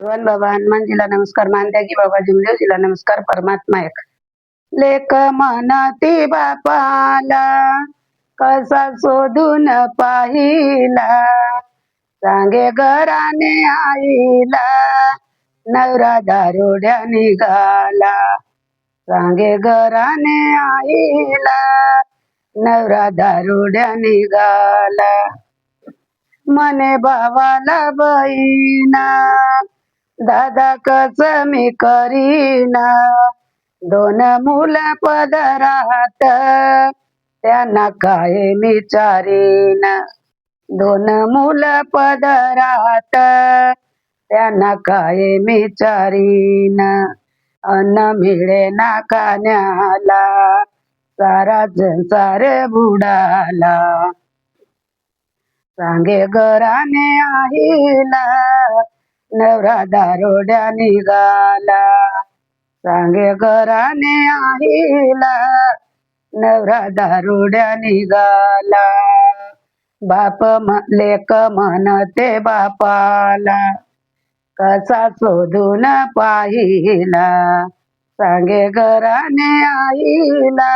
भगवान बाबा हनुमानजीला नमस्कार. मानत्या की बाबा जिमदेवजीला नमस्कार. परमात्मा एक. लेक म्हणती बापाला कसा शोधून पाहिला, सांगे घराने आईला नवरा दारुड्या निघाला. सांगे घराने आईला नवरा दारुड्या निघाला. मने भावाला बहिणा दादा कस मी करीना, दोन मुलं पदरात त्यांना काय विचारीन. दोन मुलं पदरात त्यांना काय विचारीन. अन्न मिळे ना खाण्याला सारा संसार बुडाला. सांगे घराने आईला नवरा दारुड्या निघाला. सांगे घराने आईला नवरा दारुड्या निघाला. बाप लेक म्हणते बापाला कसा शोधून पाहिला, सांगे घराने आईला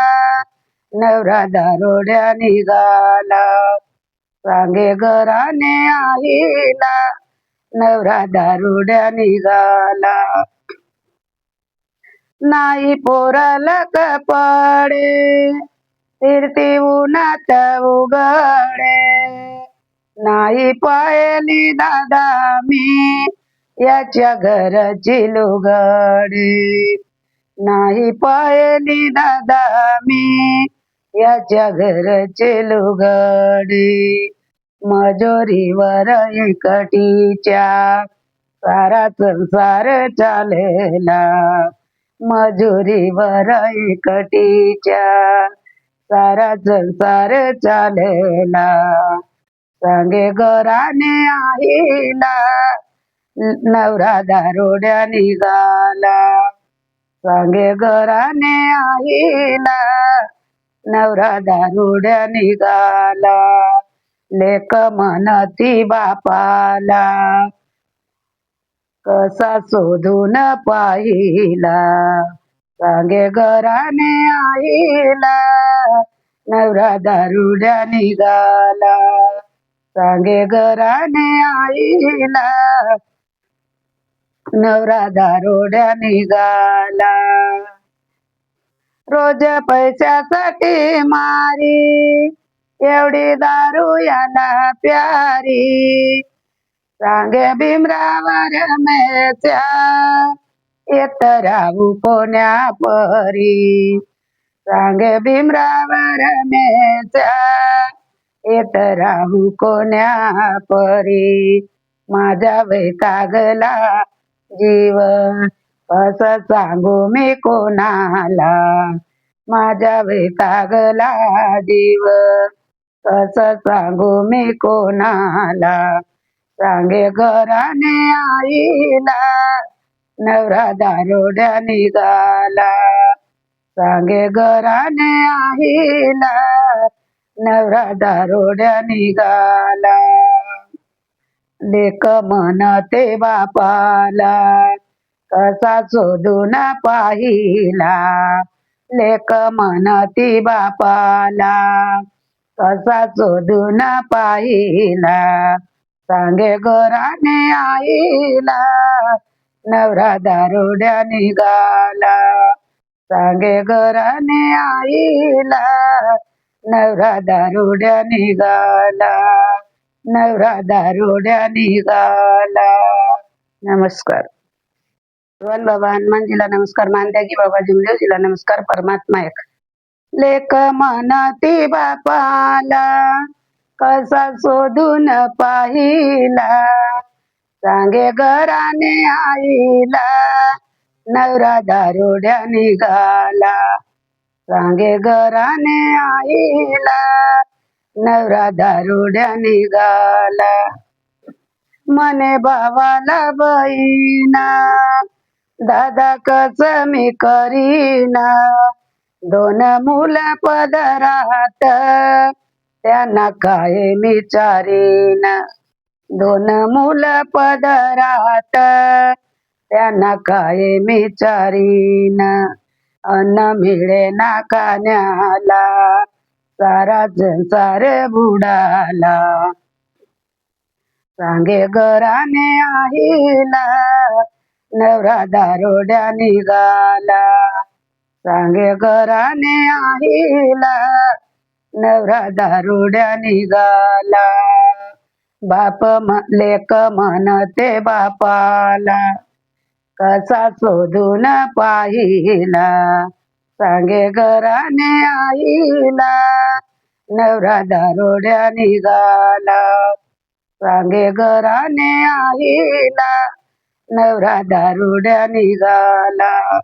नवरा दारुड्या निघाला. सांगे घराने आईला नवरा दारुड्या निघाला. नाही पोराला कपडे फिरती उन्हात उघडे, नाही पायली दादा मी याच्या घरची लुगडी. नाही पायली दादा मी याच्या घरचे लुगडी. मजुरीवर एकटीच्या सारा संसार चालेला. मजुरीवर एकटीच्या सारा संसार चालेला. सांगे घराने आईला नवरा दारुड्या निघाला. सांगे घराने आईला नवरा दारुड्या निघाला. लेक म्हणती बापाला कसा शोधून पाहिला, सांगे घराने आईला नवरा दारुड्या निघाला. सांगे घराने आईला नवरा दारुड्या निघाला. रोज पैशासाठी मारी एवढी दारू याला प्यारी. सांगे भीमरावर मेच्या येत राहू कोण्या परी. सांगे भीमरावर मेच्या येत राहू कोण्या परी. माझा वैतागला जीव कसं सांगू मी कोणाला. माझा वैतागला जीव कसं सांगू मी कोणाला. सांगे घराने आईला नवरा दारुड्या निघाला. सांगे घराने आईला नवरा दारुड्या निघाला. लेक म्हणते बापाला कसा शोधून पाहिला. लेक म्हणती बापाला कसा शोधून पाहिला. सांगे घराने आईला नवरा दारुड्या निघाला. सांगे घराने आईला नवरा दारुड्या निघाला. नवरा दारुड्या निघाला. नमस्कार. भगवान बाबा हनुमानजीला नमस्कार. मानत्या की बाबा जिमदेवजीला नमस्कार. परमात्मा एक. लेक म्हणती बापाला कसा शोधून पाहिला, सांगे घराने आईला नवरा दारुड्या निघाला. सांगे घराने आईला नवरा दारुड्या निघाला. मने भावाला बहिणा दादा कस मी करीना, दोन मुलं पदरात त्यांना काय विचारीन. दोन मुलं पदरात त्यांना काय विचारीन, अन्न मिळे ना खाण्याला, सारा संसार बुडाला. सांगे घराने आईला, नवरा दारोड्या निघाला. सांगे घराने आईला, नवरा दारोड्या निघाला. बाप लेक म्हणते बापाला, कसा शोधून पाहिला. सांगे घराने आईला, नवरा दारोड्या निघाला. सांगे घराने आईला, नवरा दारुड्या निघाला.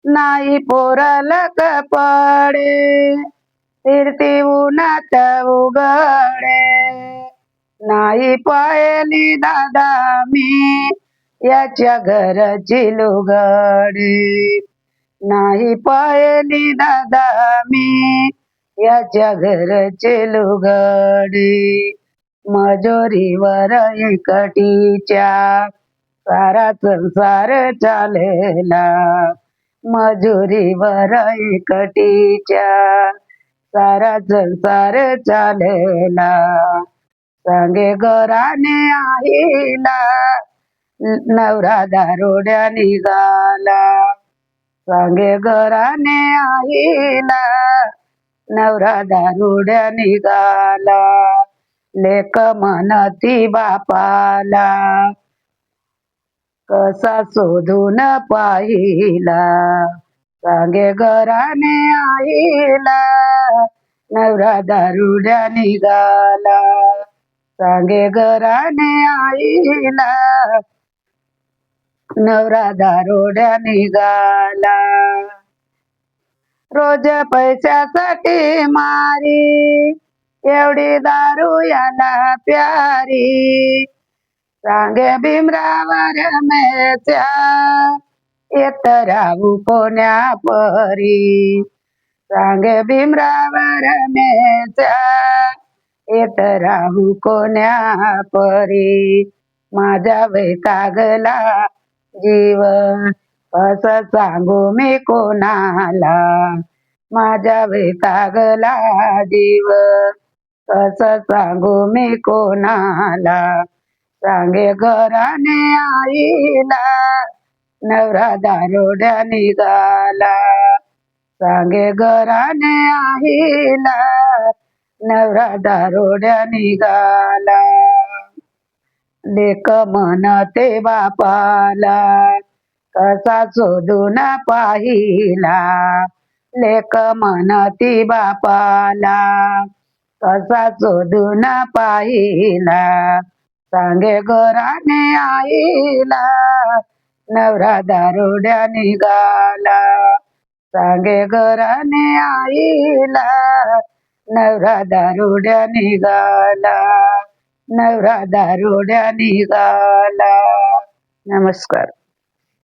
नाही पोराला कपडे, फिरती उन्हात उघडे. नाही पायली दादा मी, याच्या घरची लुगडे. नाही पायली दादा मी, याच्या घरचे लुगडे. मजुरीवर एकटीच्या, सारा संसार चालेला. मजुरीवर एकटीच्या, सारा संसार चालेला. सांगे घराने आईला, नवरा दारोड्या निघाला. सांगे घराने आईला, नवरा दारुड्या निघाला. लेक म्हणती बापाला, कसा शोधून पाहिला. सांगे घराने आईला, नवरा दारुड्या निघाला. सांगे घराने आईला, नवरा दारोड्या निघाला. रोज पैशासाठी मारी, एवढी दारू याला प्यारी. सांगे भीमरावर मेच्या, येत राहू कोण्या परी. सांगे भीमरावर मेच्या, येत राहू कोण्या परी. माझ्या वैतागला जीव, असं सांगू मी कोणाला. माझ्या वैतागला जीव, कसं सांगू मी कोणाला. सांगे घराने आईला, नवरा दारोड्या निघाला. सांगे घराने आईला, नवरा दारोड्या निघाला. लेक म्हणते बापाला, कसा शोधून पाहिला. लेक म्हणती बापाला, कसा शोधून पाहिला. सांगे घराने आईला, नवरा दारोड्या निघाला. सांगे घराने आईला, नवरा दारोड्या निघाला. नवरा दारोड्या निघाला. नमस्कार.